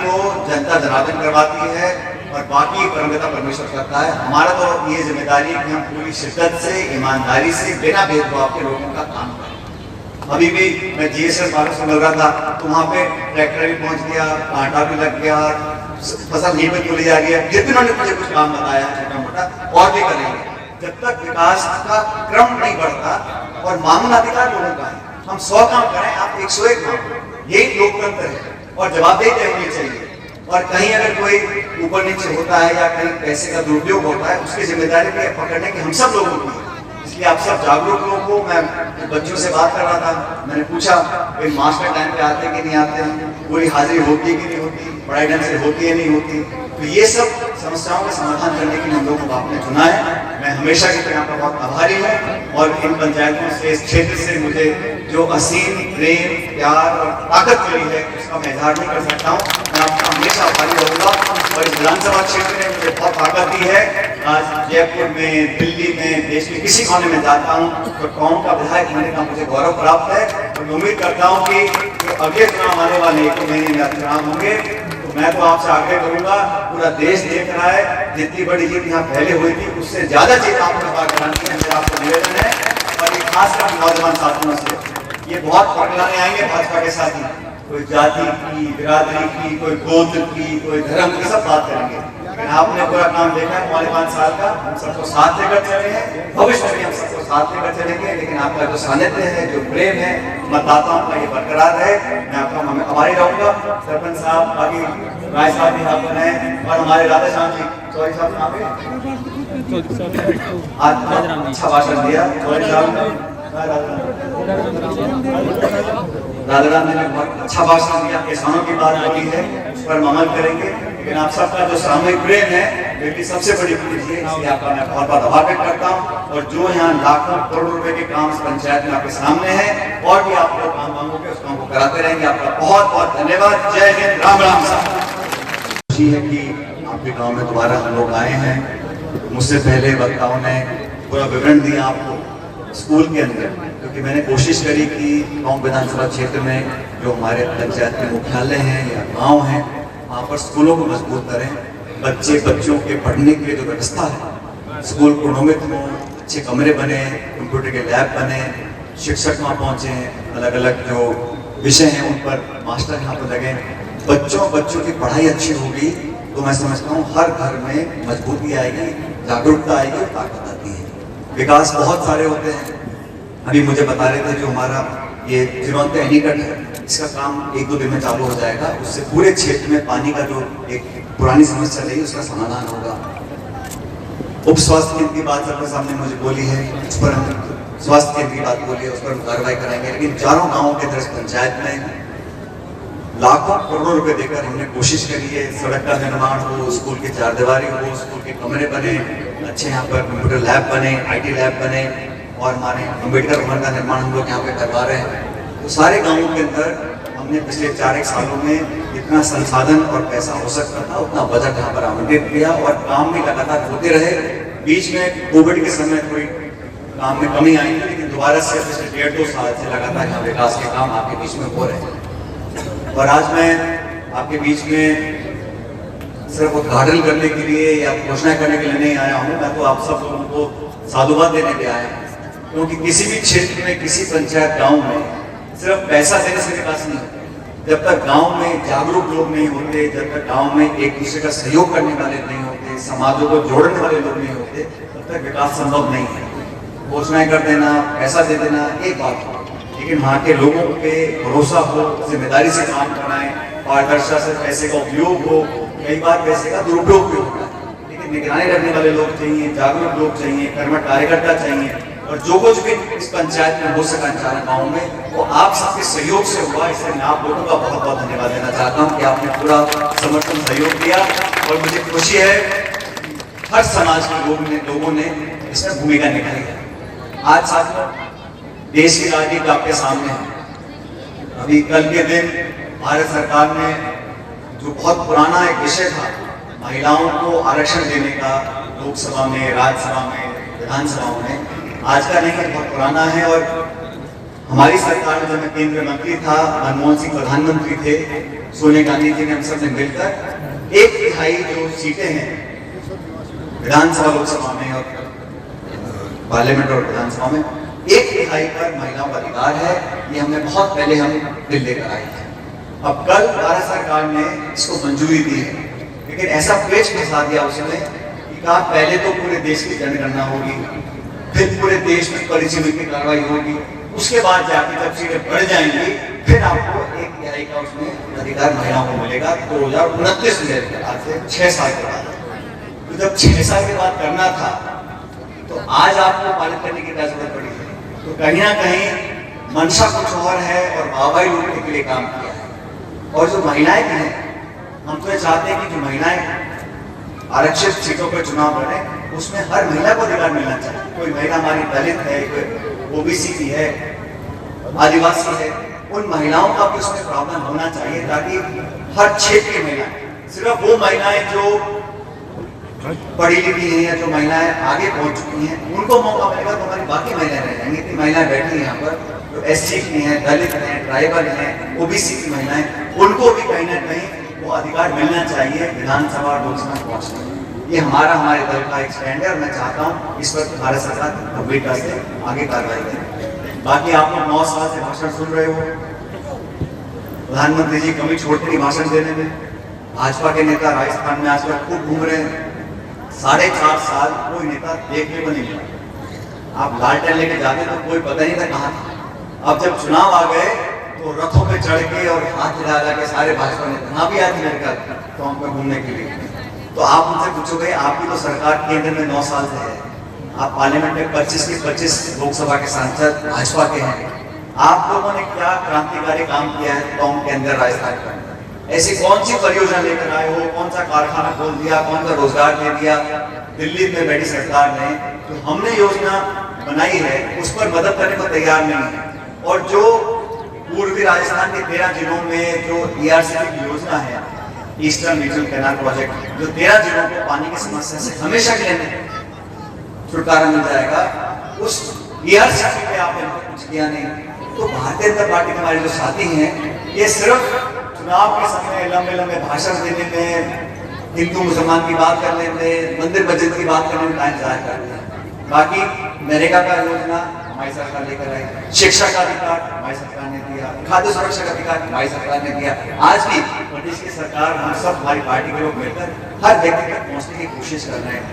को जनता जनार्दन करवाती है और बाकी कर्मकर्ता परमेश्वर करता है। हमारा तो ये जिम्मेदारी है कि हम पूरी शिद्दत से, ईमानदारी से, बिना भेदभाव के लोगों का काम करें। अभी भी मैं जीएसएस वालों से मिल रहा था तो वहाँ पे ट्रैक्टर भी पहुँच गया, कांटा भी लग गया, फसल नहीं में तुली जा रही है। फिर भी उन्होंने मुझे कुछ काम बताया छोटा मोटा, और भी करेंगे। जब तक विकास का क्रम नहीं बढ़ता और मामलाधिकार लोगों का है, हम 100 काम करें, आप 101 काम, यही लोकतंत्र है। और जवाबदेही तय होनी चाहिए। और कहीं अगर कोई ऊपर नीचे होता है या कहीं पैसे का दुरुपयोग होता है, उसकी जिम्मेदारी भी पकड़ने की हम सब लोगों की है। इसलिए आप सब जागरूक लोगों को, मैं बच्चों से बात कर रहा था, मैंने पूछा भाई मास्टर टाइम पे आते कि नहीं आते, पूरी हाजिरी होती है कि नहीं होती, पढ़ाई ढंग से होती है नहीं होती। तो ये सब समस्याओं का समाधान करने के लिए हम लोगों को आपने चुना है। मैं हमेशा की तरह आपका बहुत आभारी हूँ और इन पंचायतों से, इस क्षेत्र से मुझे जो असीम प्रेम, प्यार और ताकत मिली है उसका मैं इजहार नहीं कर सकता हूँ। मैं आपका हमेशा आभारी रहूँगा। और इस विधानसभा क्षेत्र ने मुझे बहुत ताकत दी है। आज जयपुर में, दिल्ली में, देश के किसी कोने में जाता हूँ तो कौम का विधायक होने का मुझे गौरव प्राप्त है। और मैं उम्मीद करता हूँ कि अगले चुनाव आने वाले 1 महीने में चुनाव होंगे तो मैं तो आपसे आग्रह करूंगा, पूरा देश देख रहा है, जितनी बड़ी जीत यहाँ पहले हुई थी उससे ज्यादा जीत आपने बार करानी है, मेरा आपको निवेदन है। और ये खासकर नौजवान साथियों से ये बहुत फर्क लाने आएंगे भाजपा के साथी, कोई जाति की, बिरादरी की, कोई गोत्र की, कोई धर्म की, सब बात करेंगे। लेकिन आपने पूरा काम देखा है 5 साल का, हम सबको साथ लेकर चले हैं, भविष्य में हम सबको साथ लेकर चलेंगे। लेकिन आपका जो सानिध्य है, जो प्रेम है मतदाताओं का, ये बरकरार है। मैं आपका आभारी रहूंगा। सरपंच साहब, बाकी राय साहब भी आप बनाए और हमारे राधा श्याम जी चौधरी साहब आज अच्छा भाषण दिया। चौधरी साहब ने, राधाराम जी ने बहुत अच्छा भाषण दिया, किसानों की बात बोली है, उस पर हम अमल करेंगे। लेकिन आप सबका जो सामूहिक प्रेम है मेरी सबसे बड़ी पूंजी है, इसलिए आपका मैं बहुत बहुत आभार व्यक्त करता हूँ। और जो यहाँ लाखों करोड़ों रुपए के काम इस पंचायत में आपके सामने हैं और भी आप लोग काम मांगोगे उस काम को कराते रहेंगे। आपका बहुत बहुत धन्यवाद। जय हिंद, राम राम साहब। खुशी है कि आपके गाँव में दोबारा हम लोग आए हैं। मुझसे पहले वक्ताओं ने पूरा विवरण दिया आपको स्कूल के अंदर, क्योंकि मैंने कोशिश करी कि गाँव विधानसभा क्षेत्र में जो हमारे पंचायत के मुख्यालय हैं या गाँव हैं वहाँ पर स्कूलों को मजबूत करें। बच्चों के पढ़ने की जो व्यवस्था है, स्कूल को नियमित हो, अच्छे कमरे बने, कंप्यूटर के लैब बने, शिक्षक वहाँ पहुँचे, अलग अलग जो विषय हैं उन पर मास्टर यहाँ पर लगे। बच्चों की पढ़ाई अच्छी होगी तो मैं समझता हूँ हर घर में मजबूती आएगी, जागरूकता आएगी और ताकत आती है। विकास बहुत सारे होते हैं। अभी मुझे बता रहे थे जो हमारा ये जीवंत एनीकट है, इसका काम 1-2 दिन में चालू हो जाएगा। उससे पूरे क्षेत्र में पानी का जो एक पुरानी समस्या रही उसका समाधान होगा। उप स्वास्थ्य केंद्र की बात सबके सामने मुझे बोली है, उस पर हम स्वास्थ्य केंद्र की बात बोली है, उस पर हम कार्रवाई कराएंगे। लेकिन चारों गाँवों के दस पंचायत में लाखों करोड़ों रुपए देकर हमने कोशिश करी है। सड़क का निर्माण हो, स्कूल की चारदीवारी हो, स्कूल के कमरे बने, अच्छे यहाँ पर कंप्यूटर लैब बने, IT लैब बने और हमारे अम्बेडकर भवन का निर्माण हम लोग यहाँ पे करवा रहे हैं। तो सारे गाँवों के अंदर हमने पिछले 4-1 सालों में जितना संसाधन और पैसा हो सकता था उतना बजट यहाँ पर आवंटित किया और काम भी लगातार होते रहे। बीच में कोविड के समय थोड़ी काम में कमी आई थी, लेकिन दोबारा से पिछले 1.5-2 साल से लगातार यहाँ विकास के काम आपके बीच में हो रहे हैं। और आज मैं आपके बीच में सिर्फ उद्घाटन करने के लिए या घोषणा करने के लिए नहीं आया हूँ। मैं तो आप सब लोगों को साधुवाद देने के आया हूँ, क्योंकि किसी भी क्षेत्र में, किसी पंचायत गांव में सिर्फ पैसा देने से विकास नहीं होता। जब तक गांव में जागरूक लोग नहीं होते, जब तक गांव में एक दूसरे का सहयोग करने वाले नहीं होते, समाजों को जोड़ने वाले लोग नहीं होते, तब तक विकास संभव नहीं है। घोषणाएं कर देना, पैसा दे देना एक बात हो, लेकिन वहाँ के लोगों पे भरोसा हो, जिम्मेदारी से काम कराएं, पारदर्शिता से पैसे का उपयोग हो। कई बार पैसे का दुरुपयोग भी होता है, लेकिन निगरानी रखने वाले लोग चाहिए, जागरूक लोग चाहिए, कर्मठ कार्यकर्ता चाहिए। और जो कुछ भी इस पंचायत में हो सका चार गाँव में वो आप सबके सहयोग से हुआ। इसलिए मैं आप लोगों का बहुत बहुत धन्यवाद देना चाहता हूँ कि आपने पूरा समर्थन सहयोग दिया। और मुझे खुशी है हर समाज के लोगों ने इसमें भूमिका निभाई है। आज साथियों देश की राजनीति आपके सामने है। अभी कल के दिन भारत सरकार ने जो बहुत पुराना एक विषय था महिलाओं को आरक्षण देने का, लोकसभा में, राज्यसभा में, विधानसभा में, आज का नहीं है, बहुत पुराना है। और हमारी सरकार में जब मैं केंद्रीय मंत्री था, मनमोहन सिंह प्रधानमंत्री थे, सोनिया गांधी जी ने हम सब ने मिलकर 1/3 जो सीटें हैं विधानसभा लोकसभा में और पार्लियामेंट और विधानसभा में 1/3 पर महिलाओं का अधिकार है। ये हमने बहुत पहले हम बिल लेकर आए थे। अब कल भारत सरकार ने इसको मंजूरी दी है, लेकिन ऐसा पेच फंसा दिया उसने कि कहा पहले तो पूरे देश की जनगणना होगी, फिर पूरे देश में परिसीमन की कार्रवाई होगी, उसके बाद जाके जब सीटें बढ़ जाएंगी फिर आपको 1/3 का उसमें अधिकार महिलाओं को मिलेगा 2029 में, आज से 6 साल के बाद। तो जब 6 साल के बाद करना था तो आज आपको पारित करने की क्या जरूरत पड़ी है? तो कहीं ना कहीं मंशा कुछ और है और वाहवाही लूटने के लिए काम किया है। और जो महिलाएं भी हैं, हम तो ये चाहते हैं कि जो महिलाएं आरक्षित सीटों पर चुनाव लड़े उसमें हर महिला को अधिकार मिलना चाहिए। कोई महिला हमारी दलित है, कोई ओबीसी की है, आदिवासी है, उन महिलाओं का भी उसमें प्रावधान होना चाहिए ताकि हर क्षेत्र की महिलाएं, सिर्फ वो महिलाएं जो पढ़ी लिखी हैं या जो महिलाएं आगे पहुंच चुकी हैं उनको मौका मिलेगा, तो हमारी बाकी महिलाएं रह जाएंगी। इतनी महिलाएं बैठी हैं यहाँ पर जो एससी की हैं, दलित हैं, ट्राइबल हैं, ओबीसी की महिलाएं, उनको भी कहीं ना कहीं वो अधिकार मिलना चाहिए विधानसभा और लोकसभा पहुंचने। ये हमारे दल का एक स्टैंड है और मैं चाहता हूँ इस पर भारत सरकार गंभीरता से आगे कार्रवाई करे। बाकी आप लोग 9 साल से भाषण सुन रहे हो, प्रधानमंत्री जी कमी छोड़ते नहीं भाषण देने में। भाजपा के नेता राजस्थान में आजकल खूब घूम रहे हैं, 4.5 साल कोई नेता देखने को नहीं मिला। आप लालटेन लेके जाते तो कोई पता नहीं था कहाँ था। अब जब चुनाव आ गए तो रथों पे चढ़ के और हाथ हिला के सारे भाजपा नेता यहाँ भी आते मेरे घर तो हम पे घूमने के लिए। तो आप उनसे पूछोगे, आपकी तो सरकार केंद्र में 9 साल से है, आप पार्लियामेंट में 25 के 25 लोकसभा के सांसद भाजपा के हैं, आप लोगों ने क्या क्रांतिकारी काम किया है गाँव के अंदर राजस्थान के अंदर? ऐसी कौन सी परियोजना लेकर आए हो, कौन सा कारखाना खोल दिया, कौन सा रोजगार दे दिया दिल्ली में बैठी सरकार ने? तो हमने योजना बनाई है उस पर मदद करने को तैयार नहीं है। और जो पूर्वी राजस्थान के 13 जिलों में जो ERCP की योजना है, ईस्टर्न रीजनल कैनाल प्रोजेक्ट, जो 13 जिलों को पानी की समस्या से हमेशा के लिए छुटकारा मिल जाएगा, उस ERCP पे आपने कुछ किया नहीं। तो भारतीय जनता पार्टी के हमारे जो साथी हैं, ये सिर्फ चुनाव के समय लंबे लंबे भाषण देने में, हिंदू मुसलमान की बात करने में, मंदिर मस्जिद की बात करने में टाइम जाया करते हैं। बाकी नरेगा का योजना हमारी सरकार लेकर आई, शिक्षा का अधिकार हमारी सरकार ने दिया, खाद्य सुरक्षा का अधिकार हमारी सरकार ने दिया। आज भी प्रदेश की सरकार, हम सब हमारी पार्टी के लोग मिलकर हर व्यक्ति तक पहुंचने की कोशिश कर रहे हैं।